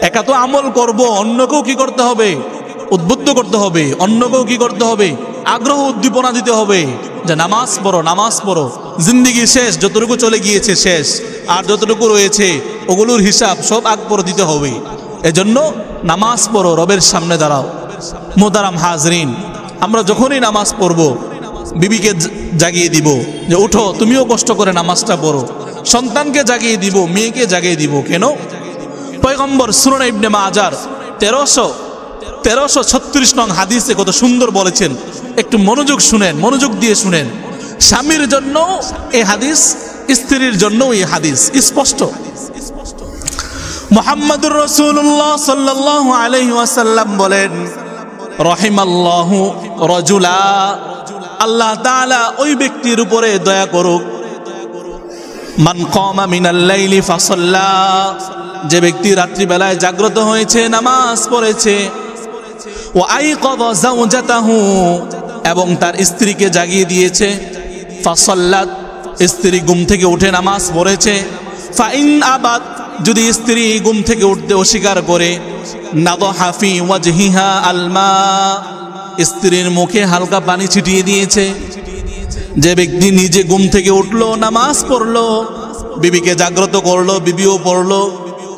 একা তো আমল করব, অন্যকেও কি করতে হবে? উদ্বুদ্ধ করতে হবে, অন্যকেও কি করতে হবে? আগ্রহ উদ্দীপনা দিতে হবে যে নামাজ পড়ো, নামাজ পড়ো। জিন্দিগি শেষ, যতটুকু চলে গিয়েছে শেষ, আর যতটুকু রয়েছে ওগুলোর হিসাব সব আগ পরে দিতে হবে। এজন্য নামাজ পড়ো, রবের সামনে দাঁড়াও। মোহতারাম হাজরিন, আমরা যখনই নামাজ পড়ব বিবিকে জাগিয়ে দিব যে উঠো, তুমিও কষ্ট করে নামাজটা পড়ো। সন্তানকে জাগিয়ে দিব, মেয়েকে জাগিয়ে দিব। কেন? পয়গম্বর সুনান ইবনে মাজার 1336 নং হাদিসে কত সুন্দর বলেছেন, একটু মনোযোগ শুনেন, মনোযোগ দিয়ে শুনেন। স্বামীর জন্য এই হাদিস, স্ত্রীর জন্য এই হাদিস স্পষ্ট। মুহাম্মদুর রাসূলুল্লাহ সাল্লাল্লাহু আলাইহি ওয়াসাল্লাম বলেন, রহিমাল্লাহু রাজুলা, আল্লাহ তাআলা ওই ব্যক্তির উপরে দয়া করুক, মান কামা মিনাল লাইলি ফাসাল্লা, যে ব্যক্তি রাত্রিবেলায় জাগ্রত হয়েছে, নামাজ পড়েছে, ওয়া আইকাযা যাওজাতাহু, এবং তার স্ত্রীকে জাগিয়ে দিয়েছে। ফাসাল্লাত, স্ত্রী ঘুম থেকে উঠে নামাজ পড়েছে। ফাইন আবাদ, যদি স্ত্রী ঘুম থেকে উঠতে অস্বীকার করে, নাদহা ফি ওয়াজহিহা আলমা, স্ত্রীর মুখে হালকা পানি ছিটিয়ে দিয়েছে। যে ব্যক্তি নিজে ঘুম থেকে উঠলো, নামাজ পড়লো, বিবিকে জাগ্রত করলো, বিবিও পড়লো,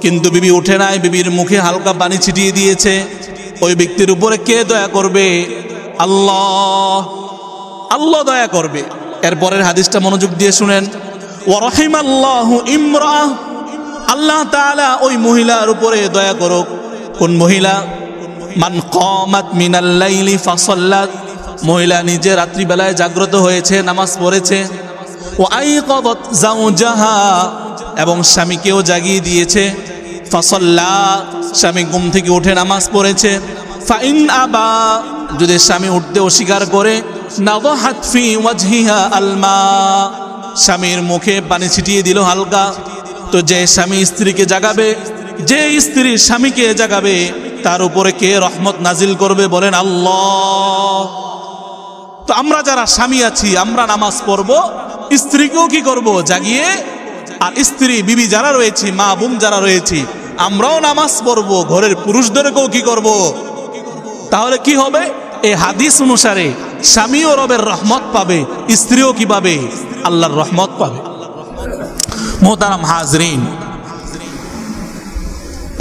কিন্তু বিবি উঠে নাই, বিবির মুখে হালকা পানি ছিটিয়ে দিয়েছে, ওই ব্যক্তির উপরে কে দয়া করবে? আল্লাহ, আল্লাহ দয়া করবে। এরপরের হাদিসটা মনোযোগ দিয়ে শুনেন। ওয়া রাহিমাল্লাহু ইমরাহ, আল্লাহ তাআলা ওই মহিলার উপরে দয়া করুক। কোন মহিলা? মান কামাত মিনাল লাইলি ফাসাল্লাত, মহিলা নিজে রাত্রিবেলায় জাগ্রত হয়েছে, নামাজ পড়েছে। ওয়া আইকাযাত যাওজাহা, এবং স্বামীকেও জাগিয়ে দিয়েছে। ফাসাল্লা, স্বামী ঘুম থেকে উঠে নামাজ পড়েছে। ফাইন আবা, যদি স্বামী উঠতে অস্বীকার করে, নাদহাত ফি ওয়াজহিহা আলমা, স্বামীর মুখে পানি ছিটিয়ে দিল হালকা। তো যে স্বামী স্ত্রীকে জাগাবে, যে স্ত্রী স্বামীকে জাগাবে, তার উপরে কে রহমত নাজিল করবে? বলেন আল্লাহ। তো আমরা যারা স্বামী আছি, আমরা নামাজ পড়ব, স্ত্রীকেও কি করব? জাগিয়ে। আর স্ত্রী বিবি যারা রয়েছে, মা বোন যারা রয়েছে, আমরাও নামাজ পড়ব, ঘরের পুরুষদেরকেও কি করব? তাহলে কি হবে? এই হাদিস অনুসারে স্বামীও রবের রহমত পাবে, স্ত্রীও কি পাবে? আল্লাহর রহমত পাবে। মোহতারাম হাজরিন,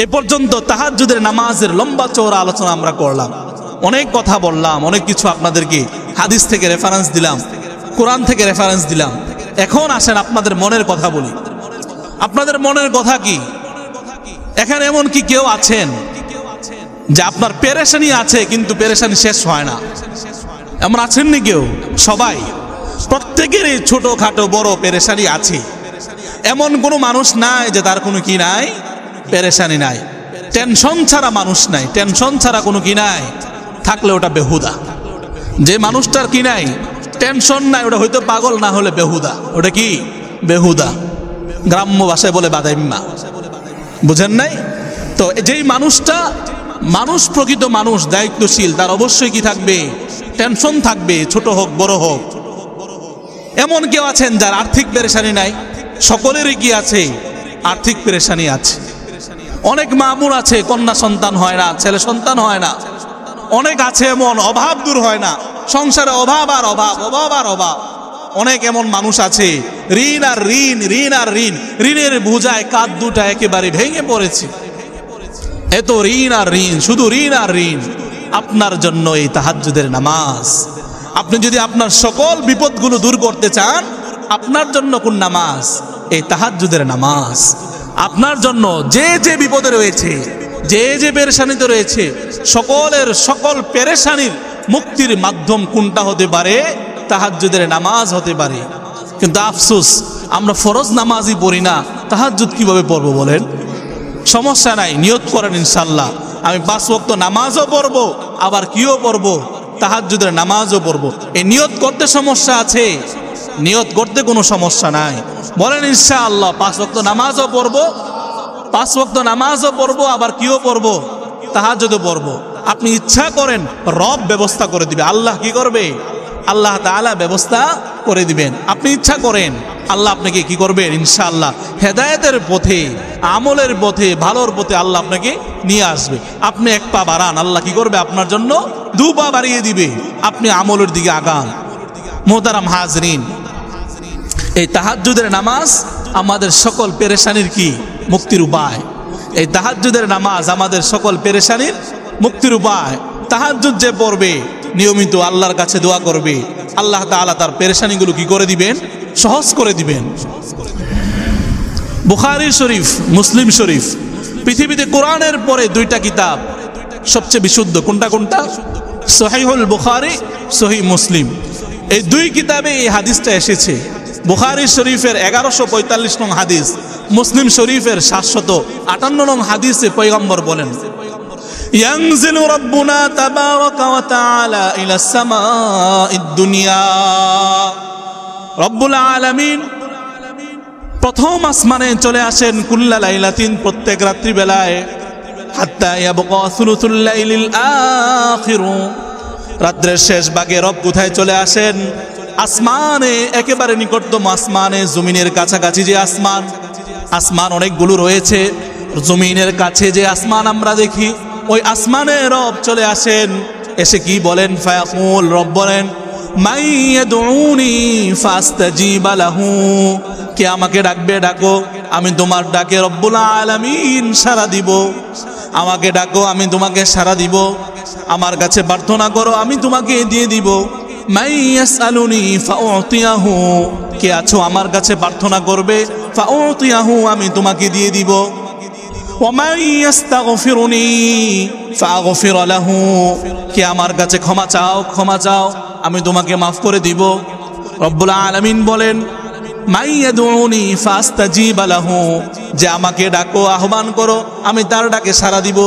এ পর্যন্ত তাহাজ্জুদের নামাজের লম্বা চওড়া আলোচনা আমরা করলাম, অনেক কথা বললাম, অনেক কিছু আপনাদেরকে হাদিস থেকে রেফারেন্স দিলাম, কোরআন থেকে রেফারেন্স দিলাম। এখন আসেন আপনাদের মনের কথা বলি। আপনাদের মনের কথা কি? এখানে এমন কি কেউ আছেন যে আপনার পেরেশানি আছে, কিন্তু পেরেশানি শেষ হয় না? এমন আছেন নি কেউ? সবাই, প্রত্যেকেরই ছোটখাটো বড় পেরেশানি আছে। এমন কোনো মানুষ নাই যে তার কোনো কি নাই, পেরেশানি নাই। টেনশন ছাড়া মানুষ নাই, টেনশন ছাড়া কোনো কি নাই, থাকলে ওটা বেহুদা। যে মানুষটার কি নাই, টেনশন নাই, ওটা হয়তো পাগল, না হলে বেহুদা। ওটা কি? বেহুদা। গ্রাম্য ভাষায় বলে বাদাইম্মা। বুঝেন নাই? তো যেই মানুষটা মানুষ, প্রকৃত মানুষ, দায়িত্বশীল, তার অবশ্যই কি থাকবে? টেনশন থাকবে, ছোট হোক বড় হোক। এমন কেউ আছেন যার আর্থিক পেরেশানি নাই? সকলেরই কি আছে? আর্থিক পেরেশানি আছে। অনেক মা বোন আছে কন্যা সন্তান হয় না, ছেলে সন্তান হয় না। অনেক আছে এমন অভাব দূর হয় না, সংসারে অভাব আর অভাব, অভাব আর অভাব। অনেক এমন মানুষ আছে ঋণ আর ঋণ, ঋণ আর ঋণ, ঋণের বোঝায় কাঁধ দুটা একেবারে ভেঙে পড়েছে। এত ঋণ আর ঋণ, শুধু ঋণ আর ঋণ। আপনার জন্য এই তাহাজ্জুদের নামাজ। আপনি যদি আপনার সকল বিপদগুলো দূর করতে চান, আপনার জন্য কোন নামাজ? এই তাহাজ্জুদের নামাজ। আপনার জন্য যে যে বিপদে রয়েছে, যে যে পেরেশানিতে রয়েছে, সকলের সকল পেরেশানির মুক্তির মাধ্যম কোনটা হতে পারে? তাহাজ্জুদের নামাজ হতে পারে। কিন্তু আফসোস, আমরা ফরজ নামাজই পড়ি না, তাহাজ্জুদ কিভাবে পড়বো বলেন? সমস্যা নাই, নিয়ত করেন ইনশাল্লাহ আমি 5 ওয়াক্ত নামাজও পড়বো, আবার কিও পড়বো? তাহাজ্জুদের নামাজও পড়বো। এই নিয়ত করতে সমস্যা আছে? নিয়ত করতে কোনো সমস্যা নাই। বলেন ইনশাআল্লাহ 5 ওয়াক্ত নামাজও পড়বো, 5 ওয়াক্ত নামাজও পড়বো, আবার কিও পড়বো? তাহাজ্জুদও পড়বো। আপনি ইচ্ছা করেন, রব ব্যবস্থা করে দিবে। আল্লাহ কি করবে? আল্লাহ তাআলা ব্যবস্থা করে দিবেন। আপনি ইচ্ছা করেন, আল্লাহ আপনাকে কি করবেন? ইনশাআল্লাহ হেদায়েতের পথে, আমলের পথে, ভালোর পথে আল্লাহ আপনাকে নিয়ে আসবে। আপনি 1 পা বাড়ান, আল্লাহ কি করবে? আপনার জন্য 2 পা বাড়িয়ে দিবে। আপনি আমলের দিকে আগান। মোহতারাম হাজরিন, এই তাহাজ্জুদের নামাজ আমাদের সকল পেরেশানির কি? মুক্তির উপায়। এই তাহাজ্জুদের নামাজ আমাদের সকল পেরেশানির মুক্তির উপায়। তাহাজ্জুদ যে পড়বে, নিয়মিত আল্লাহর কাছে দোয়া করবে, আল্লাহ তাআলা তার পেরেশানিগুলো কি করে দিবেন? সহজ করে দিবেন। বুখারী শরীফ, মুসলিম শরীফ, পৃথিবীতে কোরআনের পরে 2টা কিতাব সবচেয়ে বিশুদ্ধ। কোনটা কোনটা? সহিহুল বুখারী, সহিহ মুসলিম। এই 2 কিতাবে এই হাদিসটা এসেছে। বুখারী শরীফের 1145 নং হাদিস, মুসলিম শরীফের 758 নং হাদিসে পয়গম্বর বলেন, ইয়ানজিলু রাব্বুনা তাবারাকা ওয়া তাআলা ইলাস সামাঈদ দুনিয়া। রব্বুল আলামিন প্রথম আসমানে চলে আসেন কুল্লা লাইলাতিন, প্রত্যেক রাত্রি বেলায়। হাত্তা ইয়াবকা সুলুসুল লাইলিল আখির, রাত্রের শেষ ভাগে রব কোথায় চলে আসেন? আসমানে, একেবারে নিকটতম আসমানে, জমিনের কাছাকাছি যে আসমান, আসমান অনেকগুলো রয়েছে, জমিনের কাছে যে আসমান আমরা দেখি, ওই আসমানে রব চলে আসেন। এসে কি বলেন? ফায়াকুল, রব বলেন, মান ইয়াদউনি ফাস্তাজিবা লাহু, কে আমাকে ডাকবে? ডাকো, আমি তোমার ডাকে রব্বুল আলামিন সাড়া দিব। আমাকে ডাকো, আমি তোমাকে সাড়া দিব। আমার কাছে প্রার্থনা করো, আমি তোমাকে দিয়ে দিব। মান ইয়াসআলুনি ফাউতিয়াহু, কে আছো আমার কাছে প্রার্থনা করবে? ফাউতিয়াহু, আমি তোমাকে দিয়ে দিব। ওয়ামান ইয়াস্তাগফিরুনি ফাগফির লাহু, কে আমার কাছে ক্ষমা চাও, ক্ষমা চাও, আমি তোমাকে মাফ করে দিব। রব্বুল আলামিন বলেন, মান ইয়াদউনি ফাস্তাজিবা লাহু, যে আমাকে ডাকো, আহ্বান করো, আমি তার ডাকে সাড়া দিব।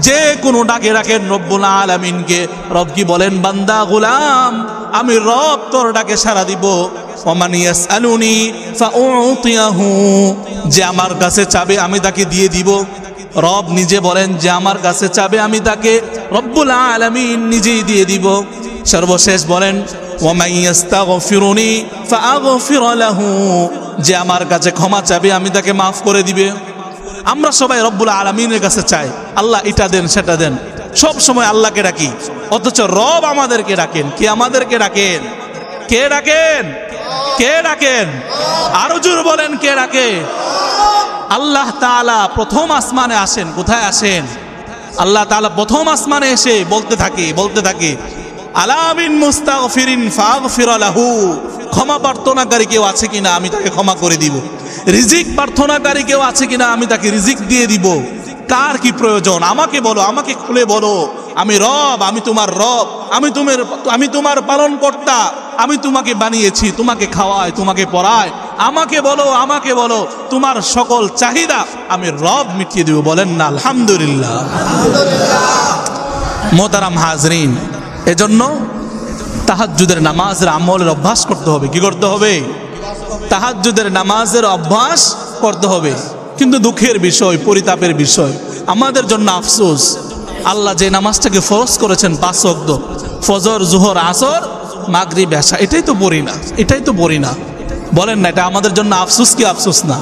যে কোনো ডাকে রাখেন রব্বুল আলামিনকে। রব কি বলেন? বান্দা, গোলাম, আমি রব তোর ডাকে সাড়া দিব। ওয়ামান ইয়াসআলুনি ফাউতিয়াহু, যে আমার কাছে চাবে আমি তাকে দিয়ে দিব। রব নিজে বলেন, যে আমার কাছে চাবে আমি তাকে রব্বুল আলামিন নিজেই দিয়ে দিব। সর্বশেষ বলেন, ওয়ামান ইয়াস্তাগফিরুনি ফাগফির লাহু, যে আমার কাছে ক্ষমা চাবে আমি তাকে মাফ করে দিবে। আমরা সবাই রব্বুল আলামিনের কাছে চাই, আল্লাহ এটা দেন, সেটা দেন, সব সময় আল্লাহকে ডাকি, অথচ রব আমাদেরকে ডাকেন। কে আমাদেরকে ডাকেন? কে ডাকেন? কে ডাকেন? আরো জোর বলেন, কে ডাকে? আল্লাহ তাআলা প্রথম আসমানে আসেন। কোথায় আসেন? আল্লাহ তাআলা প্রথম আসমানে এসে বলতে থাকে, আলা মিন মুস্তাগফিরিন ফাগফির লাহু, ক্ষমা প্রার্থনাকারী কেউ আছে কিনা, আমি তাকে ক্ষমা করে দিব। রিজিক প্রার্থনাকারী কেউ আছে কিনা, আমি তাকে রিজিক দিয়ে দিব। কার কি প্রয়োজন আমাকে বলো, আমাকে খুলে বলো। আমি রব, আমি তোমার রব, আমি তোমার পালন কর্তা, আমি তোমাকে বানিয়েছি, তোমাকে খাওয়াই, তোমাকে পড়াই। আমাকে বলো তোমার সকল চাহিদা আমি রব মিটিয়ে দেব। বলেন না আলহামদুলিল্লাহ? মোহতারাম হাজরিন, এজন্য তাহাজ্জুদের নামাজের আমলের অভ্যাস করতে হবে। কি করতে হবে? তাহাজ্জুদের নামাজের অভ্যাস করতে হবে। কিন্তু দুঃখের বিষয়, পরিতাপের বিষয়, আমাদের জন্য আফসোস, আল্লাহ যে নামাজটাকে ফরজ করেছেন 5 ওয়াক্ত, ফজর, জোহর, আসর, মাগরিব, এশা, এটাই তো পড়ি না। বলেন না, এটা আমাদের জন্য আফসোস কি আফসোস না?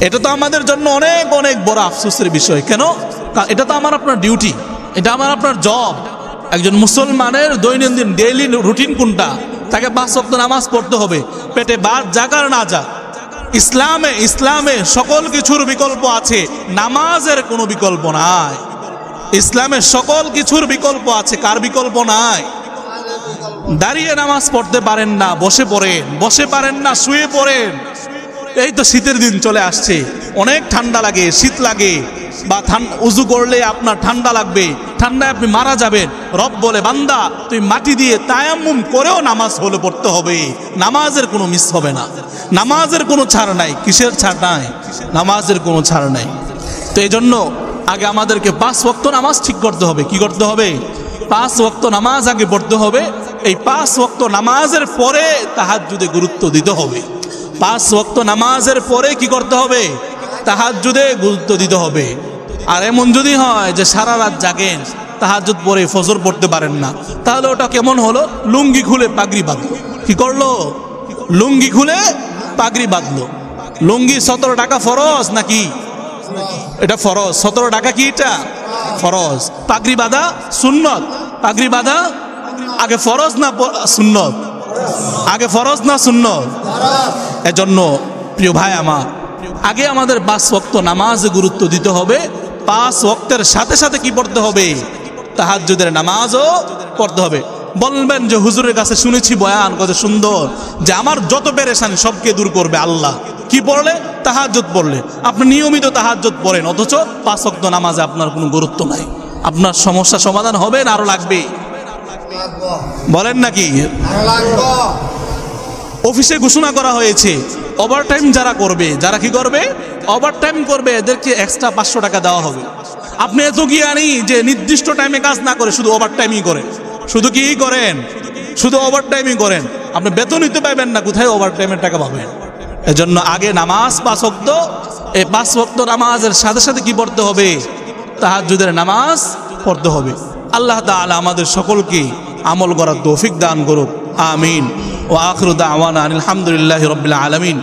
এটা তো আমাদের জন্য অনেক অনেক বড় আফসোসের বিষয়। কেন? এটা তো আমার আপনার ডিউটি, এটা আমার আপনার জব। একজন মুসলমানের দৈনন্দিন ডেইলি রুটিন কোনটা? তাকে 5 ওয়াক্ত নামাজ পড়তে হবে, পেটে ভাত জাগার না যাক। ইসলামে সকল কিছুর বিকল্প আছে, নামাজের কোনো বিকল্প নাই। ইসলামে সকল কিছুর বিকল্প আছে, কার বিকল্প নাই? দাঁড়িয়ে নামাজ পড়তে পারেন না, বসে পারেন না, শুয়ে পড়েন। এই তো শীতের দিন চলে আসছে, অনেক ঠান্ডা লাগে, শীত লাগে, বা উজু করলে আপনার ঠান্ডা লাগবে, ঠান্ডায় আপনি মারা যাবেন। রব বলে, বান্দা তুই মাটি দিয়ে তায়াম্মুম করেও নামাজ হলে পড়তে হবে। নামাজের কোনো মিস হবে না, নামাজের কোনো ছাড় নাই। কিসের ছাড় নাই? নামাজের কোনো ছাড় নাই। তো এই জন্য আগে আমাদেরকে 5 ওয়াক্ত নামাজ ঠিক করতে হবে। কি করতে হবে? 5 ওয়াক্ত নামাজ আগে পড়তে হবে। এই 5 ওয়াক্ত নামাজের পরে তাহাজ্জুদে গুরুত্ব দিতে হবে। 5 ওয়াক্ত নামাজের পরে কি করতে হবে? তাহাজ্জুদে গুরুত্ব দিতে হবে। আর এমন যদি হয় যে সারা রাত জাগেন, তাহাজ্জুদ পড়ে ফজর পড়তে পারেন না, তাহলে ওটা কেমন হলো? লুঙ্গি খুলে পাগড়ি বাঁধলো। কি করলো? লুঙ্গি খুলে পাগড়ি বাঁধলো। লুঙ্গি 17 টাকা ফরজ নাকি? এটা ফরজ। 17 টাকা কি? এটা ফরজ। পাগড়ি বাঁধা সুন্নত। পাগড়ি বাঁধা আগে ফরজ না সুন্নত? আগে ফরজ না সুন্নত? এজন্য প্রিয় ভাই আমার, আগে আমাদের 5 ওয়াক্ত নামাজে গুরুত্ব দিতে হবে। 5 ওয়াক্তের সাথে সাথে কি পড়তে হবে? তাহাজ্জুদের নামাজও পড়তে হবে। বলবেন যে হুজুরের কাছে শুনেছি বয়ান কত সুন্দর, যে আমার যত পেরেশানি সবকে দূর করবে আল্লাহ। কি পড়লে? তাহাজ্জুদ পড়লে। আপনি নিয়মিত তাহাজ্জুদ পড়েন, অথচ 5 ওয়াক্ত নামাজে আপনার কোনো গুরুত্ব নাই। আপনার সমস্যা সমাধান হবে না আরো লাগবে? বলেন নাকি? অফিসে ঘোষণা করা হয়েছে ওভারটাইম যারা কি করবে? ওভারটাইম করবে, এদেরকে এক্সট্রা 500 টাকা দেওয়া হবে। আপনি এত জ্ঞানী যে নির্দিষ্ট টাইমে কাজ না করে শুধু ওভারটাইমই করেন। শুধু কি করেন? শুধু ওভারটাইমই করেন। আপনি বেতন নিতে পারবেন না, কোথায় ওভারটাইমের টাকা পাবেন? এজন্য আগে নামাজ 5 ওয়াক্ত, এই 5 ওয়াক্ত নামাজের সাথে সাথে কি পড়তে হবে? তাহাজ্জুদের নামাজ পড়তে হবে। আল্লাহ তাআলা আমাদের সকলকে আমল করার তৌফিক দান করুক, আমিন। ওয়া আখিরু দাওয়ানা আলহামদুলিল্লাহি রাব্বিল আলামিন।